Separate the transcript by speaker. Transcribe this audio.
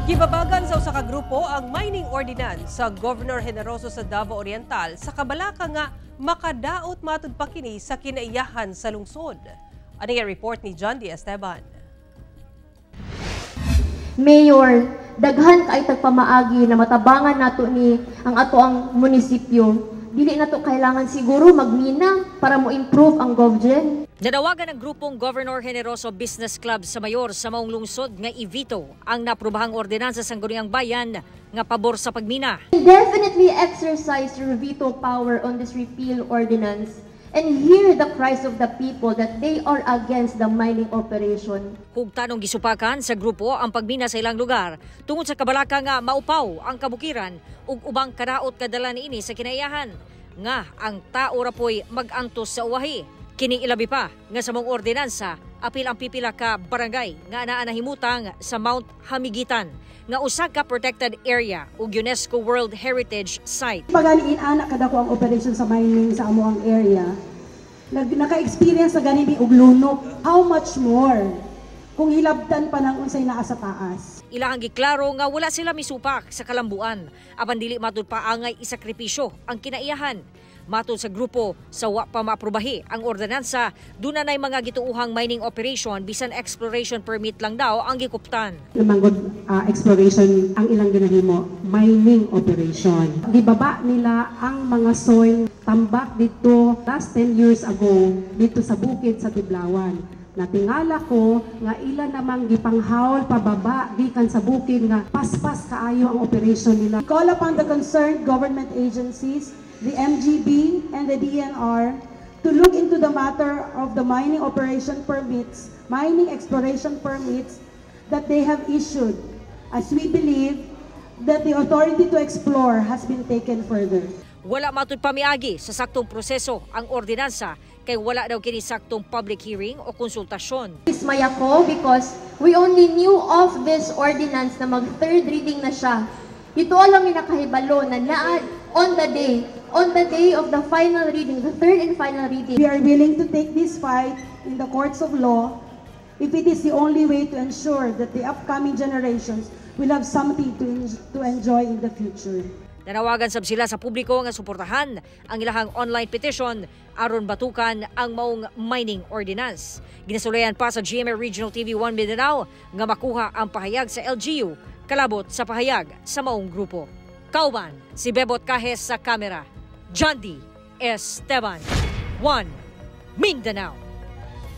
Speaker 1: Gibabagan sa usa ka grupo ang mining ordinance sa Governor Generoso sa Davao Oriental sa kabalaka nga makadaot matud pa kini sa kinaiyahan sa lungsod. Ano yung report ni John D. Esteban?
Speaker 2: Mayor, daghan kay tagpamaagi na matabangan nato ni ang ato ang munisipyo. Dili nato kailangan siguro magmina para mo improve ang GovGen.
Speaker 3: Nanawagan ng grupong Governor Generoso Business Club sa mayor sa maong lungsod nga i-veto ang naprobahang ordinansa sa Sangguniang Bayan nga pabor sa pagmina.
Speaker 2: Definitely exercise your veto power on this repeal ordinance and hear the cries of the people that they are against the mining operation.
Speaker 3: Hugtanong gisupakan sa grupo ang pagmina sa ilang lugar tungod sa kabalaka nga maupaw ang kabukiran ug ubang karaot kadala niini sa kinaiyahan nga ang tao rapoy mag-antos sa uwahi. Kining ilabi pa nga sa mong ordinansa apil ang pipila ka barangay nga anaa nahimutang sa Mount Hamigitan nga usa ka protected area ug UNESCO World Heritage Site.
Speaker 4: Paganiin anak kadako ang operation sa mining sa amo ang area. Naka-experience na ganini og lunok. How much more kung hilabtan pa ng unsay naa sa taas?
Speaker 3: Ilahang giklaro nga wala sila misupak sa kalambuan apan dili matud pa angay isakripisyo ang kinaiyahan. Matod sa grupo, sa wa pa maaprubahi ang ordinansa, duna nay mga gituuhang mining operation bisan exploration permit lang daw ang gikuptan.
Speaker 4: Namangod exploration ang ilang ginahimo, mining operation. Gibaba nila ang mga soil tambak dito last 10 years ago dito sa bukid sa Tiblawan. Natingala ko nga ilan namang gipanghaul pababa gikan sa bukid nga paspas kaayo ang operation nila. Call upon the concerned government agencies, the MGB and the DNR to look into the matter of the mining operation permits, mining exploration permits that they have issued, as we believe that the authority to explore has been taken further.
Speaker 3: Wala matud pamiagi sa saktong proseso ang ordinansa kay wala daw kini saktong public hearing o konsultasyon.
Speaker 2: Ismay ako because we only knew of this ordinance na mag-third reading na siya. Ito alam yung nakahibalo na on the day of the final reading, the third and final reading.
Speaker 4: We are willing to take this fight in the courts of law if it is the only way to ensure that the upcoming generations will have something to enjoy in the future.
Speaker 3: Nanawagan sab sila sa publiko nga suportahan ang ilahang online petition aron batukan ang maong mining ordinance. Ginasulayan pa sa GMA Regional TV 1 Mindanao nga makuha ang pahayag sa LGU kalabot sa pahayag sa maong grupo. Kauban, si Bebot Kahes sa kamera. John D. Esteban, 1 Mindanao.